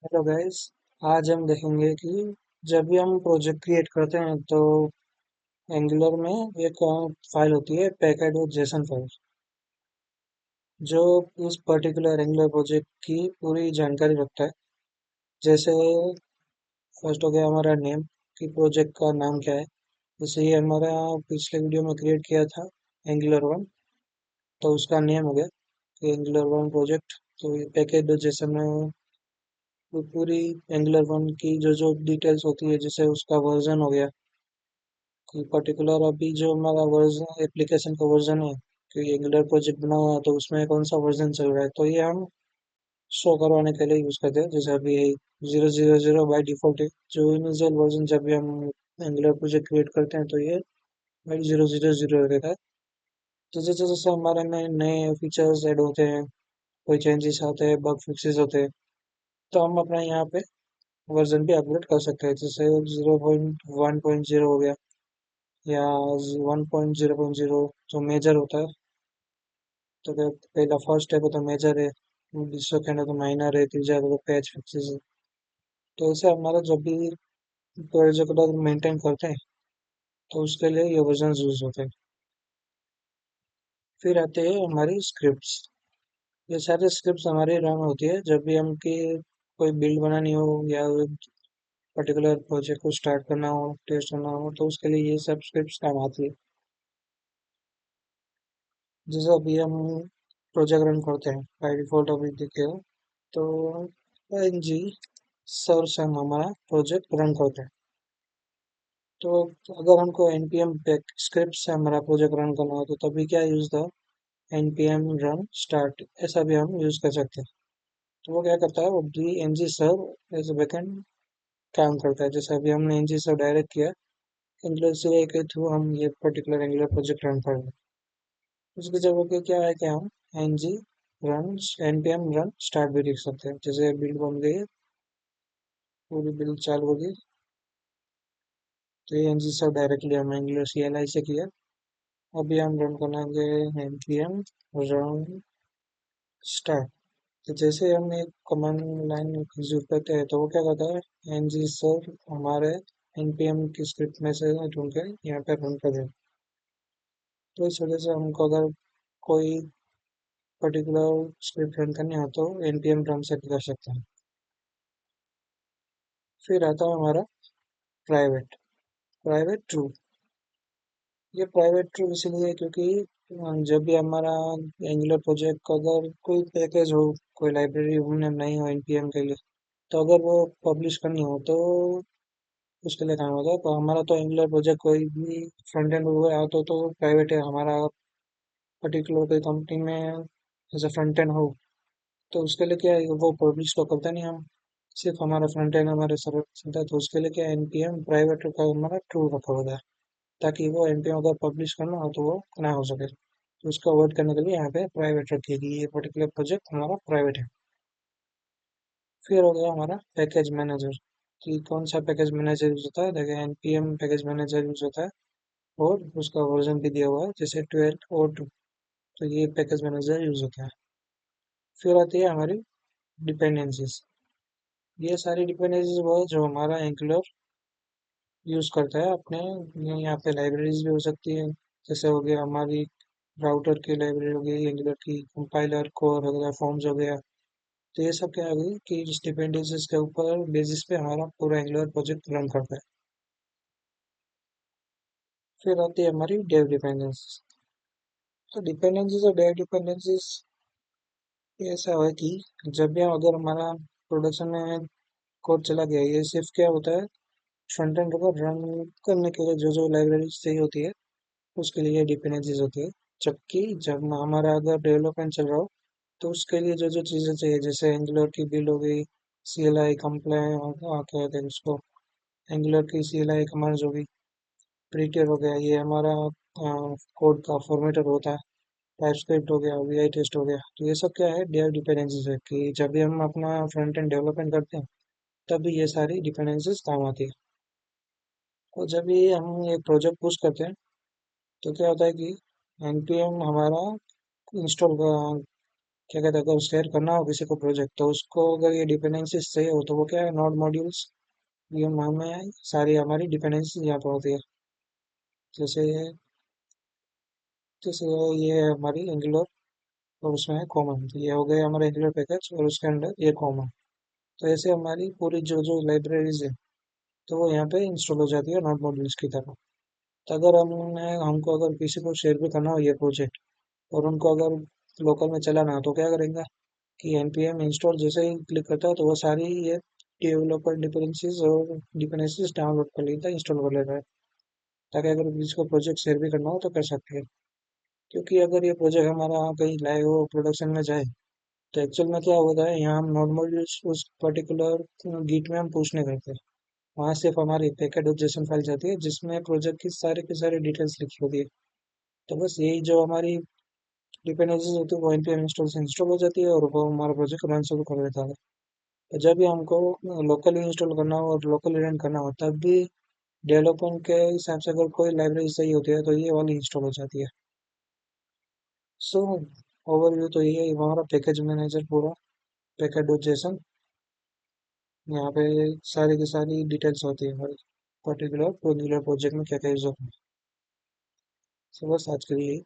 Hello guys. आज हम देखेंगे कि जब भी हम प्रोजेक्ट क्रिएट करते हैं तो एंगुलर में एक फाइल होती है पैकेट जेसन फाइल जो इस पर्टिकुलर एंगुलर प्रोजेक्ट की पूरी जानकारी रखता है। जैसे फर्स्ट हो गया हमारा नेम कि प्रोजेक्ट का नाम क्या है। जैसे ये हमारा पिछले वीडियो में क्रिएट किया था एंगुलर वन, तो उसका नेम हो गया कि एंगुलर वन प्रोजेक्ट। तो ये पैकेट जेसन में पूरी एंगुलर वन की जो डिटेल्स होती है, जैसे उसका वर्जन हो गया कि पर्टिकुलर अभी जो हमारा वर्जन एप्लीकेशन का वर्जन है कि एंगुलर प्रोजेक्ट बना हुआ है तो उसमें कौन सा वर्जन चल रहा है, तो ये हम शो करवाने के लिए यूज़ करते हैं। जैसे अभी 000 बाई डिफ़ॉल्ट है जो इनिशियल वर्जन। जब भी हम एंगुलर प्रोजेक्ट क्रिएट करते हैं तो ये बाई 000 रहता है। तो जैसे जैसे हमारे में नए फीचर्स ऐड होते हैं, कोई चेंजेस आते हैं, बग फिक्सेस होते हैं, तो हम अपना यहाँ पे वर्जन भी अपग्रेड कर सकते हैं। जैसे 0.1.0 हो गया या 1.0.0 जो मेजर होता है। तो पहला फर्स्ट है वो तो मेजर है, सेकेंड है तो माइनर है, तीसरा है तो पैच फिक्सेस है। तो ऐसे हमारा जब भी प्रोजेक्ट मेंटेन करते हैं तो उसके लिए ये वर्जन यूज होते हैं। फिर आते हैं हमारी स्क्रिप्ट्स। ये सारे स्क्रिप्ट्स हमारी रन होती है जब भी हम की कोई बिल्ड बनानी हो या पर्टिकुलर प्रोजेक्ट को स्टार्ट करना हो, टेस्ट करना हो, तो उसके लिए ये सब स्क्रिप्ट्स काम आती है। जैसे अभी हम प्रोजेक्ट रन करते हैं बाई डिफॉल्ट अभी देखिए तो एनजी सर्च से हम हमारा प्रोजेक्ट रन करते हैं। तो अगर हमको npm स्क्रिप्ट से हमारा प्रोजेक्ट रन करना हो तो तभी क्या यूज था, npm रन स्टार्ट, ऐसा भी हम यूज कर सकते हैं। तो वो क्या करता है, वो D N G serve as a backend काम करता है। जैसे अभी हमने एन जी सर्व डायरेक्ट किया एंगुलर सी के थ्रू, हम ये पर्टिकुलर एंगुलर प्रोजेक्ट रन कर रहे हैं। उसकी जगह पे क्या है कि हम N G run npm run start भी लिख सकते हैं। जैसे बिल्ड बन गई है, पूरी बिल्ड चालू होगी, तो ये एन जी सर्व डायरेक्टली हम एंगुलर सी एल आई से किया। अभी हम रन करेंगे npm रन स्टार्ट। तो जैसे हम एक कमांड लाइन एग्जीक्यूट करते हैं तो वो क्या करता है, एनजी सर हमारे npm की स्क्रिप्ट में से ढूंढ के यहाँ पे रन कर देगा। तो इस वजह से हमको अगर कोई पर्टिकुलर स्क्रिप्ट रन करनी हो तो npm रन से भी कर सकते हैं। फिर आता है हमारा प्राइवेट प्राइवेट ट्रू। ये प्राइवेट ट्रू इसलिए है क्योंकि जब भी हमारा एंगुलर प्रोजेक्ट का अगर कोई पैकेज हो, कोई लाइब्रेरी हमने नहीं हो npm के लिए, तो अगर वो पब्लिश करनी हो तो उसके लिए काम होता है। तो हमारा तो एंगुलर प्रोजेक्ट कोई भी फ्रंट एंड हुआ है तो प्राइवेट है हमारा, पर्टिकुलर कोई कंपनी में जैसे फ्रंट एंड हो तो उसके लिए क्या है, वो पब्लिश तो करता नहीं हम, सिर्फ हमारा फ्रंट एंड हमारे सर्वर पे चलता है। तो उसके लिए क्या एनपीएम प्राइवेट का हमारा ट्रू रखा होता है, ताकि वो एनपीएम अगर पब्लिश करना हो तो वो ना हो सके। तो उसको अवॉइड करने के लिए यहाँ पे प्राइवेट रखिएगी, ये पर्टिकुलर प्रोजेक्ट हमारा प्राइवेट है। फिर हो गया हमारा पैकेज मैनेजर, कि कौन सा पैकेज मैनेजर यूज होता है। देखिए एनपीएम पैकेज मैनेजर यूज होता है और उसका वर्जन भी दिया हुआ है, जैसे 12 और 2। तो ये पैकेज मैनेजर यूज होता है। फिर आती है हमारी डिपेंडेंसीज। ये सारी डिपेंडेंसीज वो है जो हमारा एंगुलर यूज करता है अपने। यहाँ पे लाइब्रेरीज भी हो सकती है, जैसे हो गया हमारी राउटर की लाइब्रेरी हो गई एंगुलर की, कंपाइलर कोर हो गया, फॉर्म्स हो गया। तो ये सब क्या हो गई कि इस डिपेंडेंसीज के ऊपर बेसिस पे हमारा पूरा एंगुलर प्रोजेक्ट रन करता है। फिर आती है हमारी डेव डिपेंडेंसीज। तो डिपेंडेंसीज और डेव डिपेंडेंसीज ऐसा है कि जब भी अगर हमारा प्रोडक्शन में कोड चला गया, ये सिर्फ क्या होता है, फ्रंट एंड को रन करने के लिए जो जो लाइब्रेरी चाहिए होती है उसके लिए डिपेंडेंसीज होती है। जबकि जब हमारा अगर डेवलपमेंट चल रहा हो तो उसके लिए जो जो चीज़ें चाहिए, जैसे एंगुलर की बिल्ड हो गई, सी एल आई कंप्लाइन क्या कहते हैं उसको, एंगुलर की सी एल आई कमांड्स हो गई, प्रीटियर हो गया, ये हमारा कोड का फॉर्मेटर होता है, टाइपस्क्रिप्ट हो गया, वी आई टेस्ट हो गया। तो ये सब क्या है, डेव डिपेंडेंसीज है कि जब भी हम अपना फ्रंट एंड डेवलपमेंट करते हैं तभी ये सारी डिपेंडेंसीज काम आती है। और जब भी हम ये प्रोजेक्ट पुश करते हैं तो क्या होता है कि npm हमारा इंस्टॉल क्या कहते हैं, अगर शेयर करना हो किसी को प्रोजेक्ट, तो उसको अगर ये डिपेंडेंसीज चाहिए हो तो वो क्या है, नोड मॉड्यूल्स, ये हमें सारी हमारी डिपेंडेंसीज यहाँ पर होती है। जैसे जैसे ये है हमारी एंगुलर, और उसमें है कॉमन, तो ये हो गया हमारा एंगुलर पैकेज और उसके अंदर ये कॉमन। तो ऐसे हमारी पूरी जो जो लाइब्रेरीज है, तो वो यहाँ पे इंस्टॉल हो जाती है नोड मॉड्यूल्स की तरह। तो अगर हमको अगर किसी को शेयर भी करना हो ये प्रोजेक्ट, और उनको अगर लोकल में चलाना हो, तो क्या करेंगे कि npm इंस्टॉल जैसे ही क्लिक करता है तो वो सारी ये डेवलपर डिपेंडेंसीज और डिपेंडेंसीज डाउनलोड कर लेता है, इंस्टॉल कर लेता है, ताकि अगर किसी को प्रोजेक्ट शेयर भी करना हो तो कर सकते हैं। क्योंकि अगर ये प्रोजेक्ट हमारा कहीं लाइव हो प्रोडक्शन में जाए, तो एक्चुअल में क्या होता है, यहाँ हम नॉर्मल उस पर्टिकुलर गिट में हम पुश नहीं करते। वहाँ सिर्फ हमारी पैकेट जेसन फाइल जाती है जिसमें प्रोजेक्ट की सारी डिटेल्स लिखी होती है। तो बस यही जो हमारी डिपेंडेंसीज होती है वो npm इंस्टॉल से इंस्टॉल हो जाती है और वो हमारा प्रोजेक्ट रन शुरू कर देता है। तो जब भी हमको लोकली इंस्टॉल करना हो और लोकली रन करना हो, तब भी डेवलपमेंट के हिसाब से अगर कोई लाइब्रेरी चाहिए होती है तो ये वाली इंस्टॉल हो जाती है। सो ओवरव्यू तो ये है हमारा पैकेज मैनेजर पूरा, पैकेट डॉट जेसन। यहाँ पे सारी की सारी डिटेल्स होती है हमारी पर्टिकुलर प्रोजेक्ट में क्या क्या यूज होता है। सो बस आज के लिए यही।